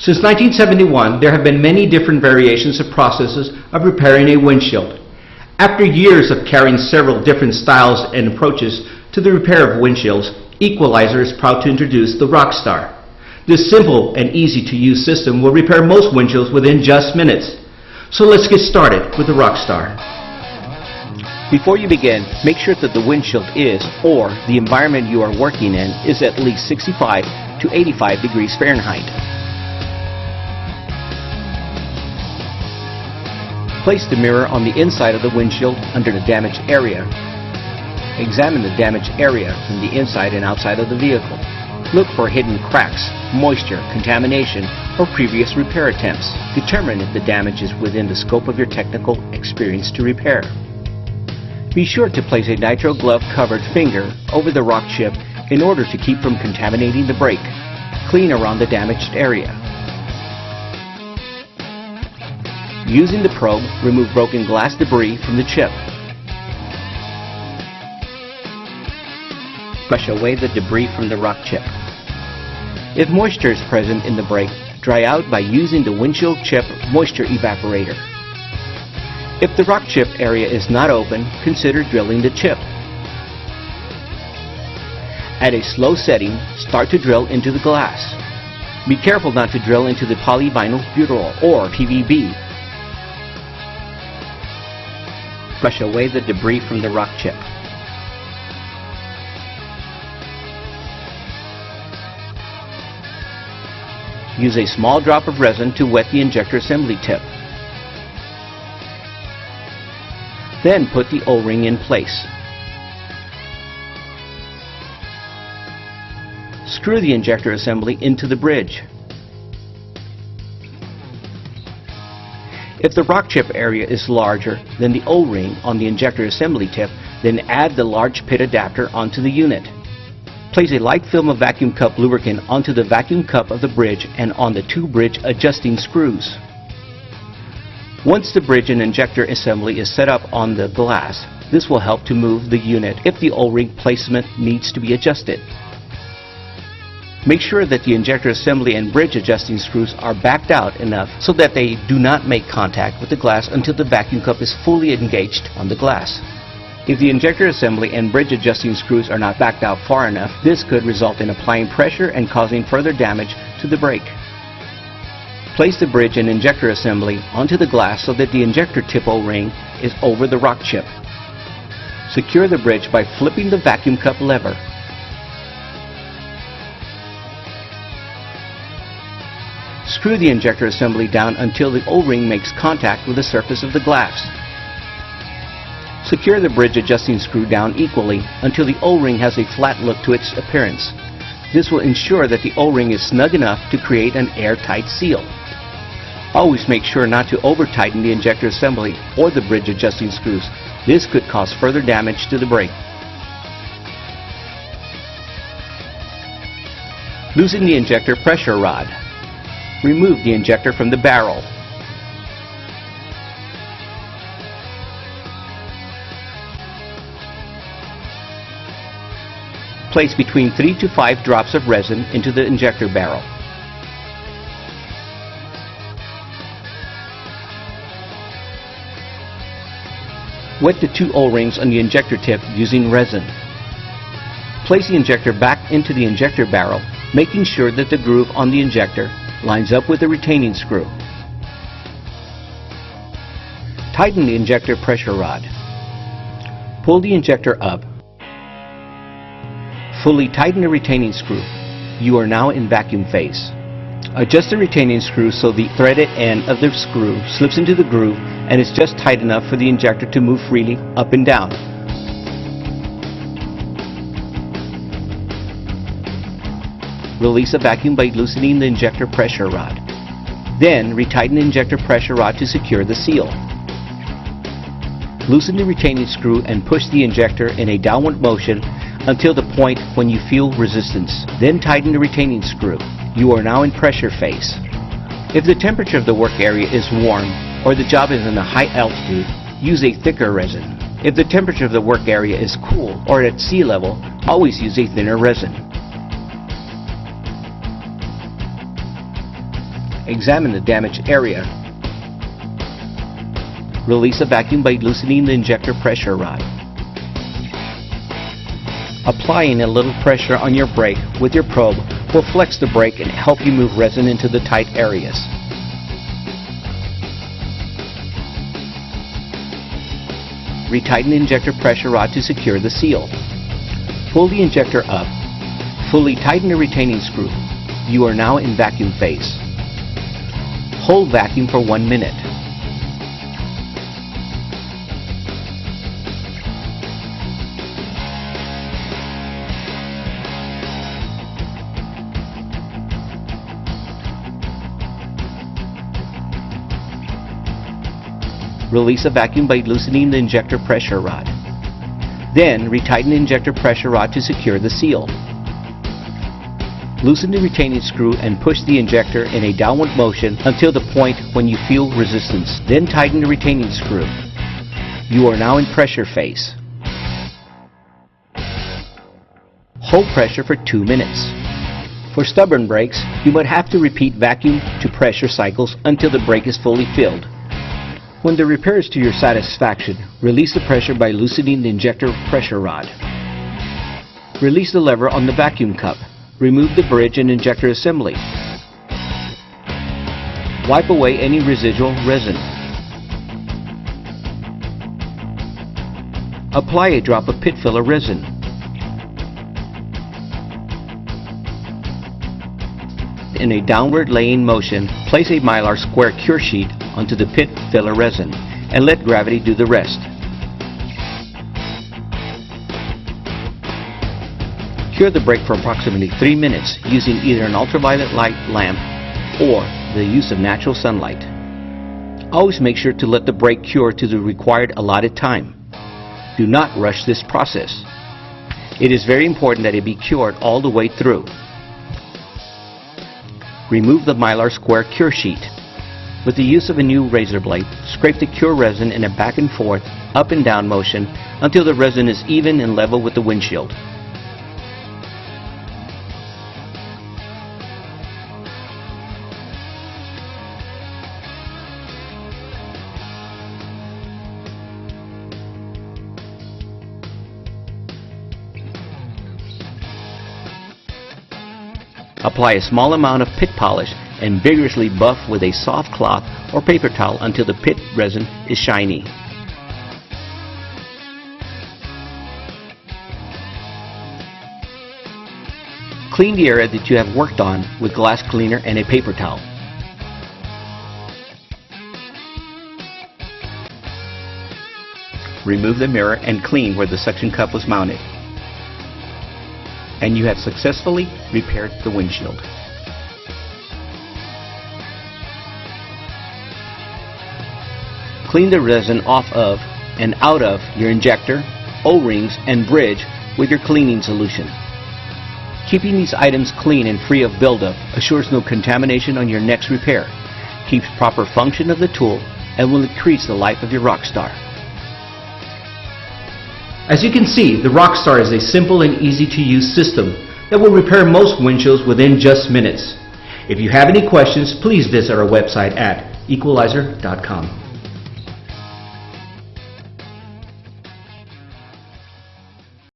Since 1971, there have been many different variations of processes of repairing a windshield. After years of carrying several different styles and approaches to the repair of windshields, EQUALIZER is proud to introduce the Rockstar. This simple and easy-to-use system will repair most windshields within just minutes. So let's get started with the Rockstar. Before you begin, make sure that the windshield is, or the environment you are working in, is at least 65 to 85 degrees Fahrenheit. Place the mirror on the inside of the windshield under the damaged area. Examine the damaged area from the inside and outside of the vehicle. Look for hidden cracks, moisture, contamination, or previous repair attempts. Determine if the damage is within the scope of your technical experience to repair. Be sure to place a nitrile glove covered finger over the rock chip in order to keep from contaminating the brake. Clean around the damaged area. Using the probe, remove broken glass debris from the chip. Brush away the debris from the rock chip. If moisture is present in the brake, dry out by using the windshield chip moisture evaporator. If the rock chip area is not open, consider drilling the chip. At a slow setting, start to drill into the glass. Be careful not to drill into the polyvinyl butyrol or PVB. Brush away the debris from the rock chip. Use a small drop of resin to wet the injector assembly tip. Then put the O-ring in place. Screw the injector assembly into the bridge. If the rock chip area is larger than the O-ring on the injector assembly tip, then add the large pit adapter onto the unit. Place a light film of vacuum cup lubricant onto the vacuum cup of the bridge and on the two bridge adjusting screws. Once the bridge and injector assembly is set up on the glass, this will help to move the unit if the O-ring placement needs to be adjusted. Make sure that the injector assembly and bridge adjusting screws are backed out enough so that they do not make contact with the glass until the vacuum cup is fully engaged on the glass. If the injector assembly and bridge adjusting screws are not backed out far enough, this could result in applying pressure and causing further damage to the brake. Place the bridge and injector assembly onto the glass so that the injector tip O-ring is over the rock chip. Secure the bridge by flipping the vacuum cup lever. Screw the injector assembly down until the O-ring makes contact with the surface of the glass. Secure the bridge adjusting screw down equally until the O-ring has a flat look to its appearance. This will ensure that the O-ring is snug enough to create an airtight seal. Always make sure not to over-tighten the injector assembly or the bridge adjusting screws. This could cause further damage to the brake. Loosen the injector pressure rod. Remove the injector from the barrel. Place between 3 to 5 drops of resin into the injector barrel. Wet the two O-rings on the injector tip using resin. Place the injector back into the injector barrel, making sure that the groove on the injector lines up with the retaining screw. Tighten the injector pressure rod. Pull the injector up. Fully tighten the retaining screw. You are now in vacuum phase. Adjust the retaining screw so the threaded end of the screw slips into the groove and is just tight enough for the injector to move freely up and down. Release the vacuum by loosening the injector pressure rod. Then retighten the injector pressure rod to secure the seal. Loosen the retaining screw and push the injector in a downward motion until the point when you feel resistance. Then tighten the retaining screw. You are now in pressure phase. If the temperature of the work area is warm or the job is in a high altitude, use a thicker resin. If the temperature of the work area is cool or at sea level, always use a thinner resin. Examine the damaged area. Release the vacuum by loosening the injector pressure rod. Applying a little pressure on your brake with your probe will flex the brake and help you move resin into the tight areas. Retighten the injector pressure rod to secure the seal. Pull the injector up. Fully tighten the retaining screw. You are now in vacuum phase. Hold vacuum for 1 minute. Release the vacuum by loosening the injector pressure rod. Then, retighten the injector pressure rod to secure the seal. Loosen the retaining screw and push the injector in a downward motion until the point when you feel resistance. Then tighten the retaining screw. You are now in pressure phase. Hold pressure for 2 minutes. For stubborn brakes, you might have to repeat vacuum to pressure cycles until the brake is fully filled. When the repair is to your satisfaction, release the pressure by loosening the injector pressure rod. Release the lever on the vacuum cup. Remove the bridge and injector assembly. Wipe away any residual resin. Apply a drop of pit filler resin. In a downward laying motion, place a Mylar square cure sheet onto the pit filler resin and let gravity do the rest. Cure the brake for approximately 3 minutes using either an ultraviolet light lamp or the use of natural sunlight. Always make sure to let the brake cure to the required allotted time. Do not rush this process. It is very important that it be cured all the way through. Remove the Mylar square cure sheet. With the use of a new razor blade, scrape the cure resin in a back and forth, up and down motion until the resin is even and level with the windshield. Apply a small amount of pit polish and vigorously buff with a soft cloth or paper towel until the pit resin is shiny. Clean the area that you have worked on with glass cleaner and a paper towel. Remove the mirror and clean where the suction cup was mounted. And you have successfully repaired the windshield. Clean the resin off of and out of your injector, O-rings, and bridge with your cleaning solution. Keeping these items clean and free of buildup assures no contamination on your next repair, keeps proper function of the tool, and will increase the life of your Rockstar. As you can see, the Rockstar is a simple and easy-to-use system that will repair most windshields within just minutes. If you have any questions, please visit our website at equalizer.com.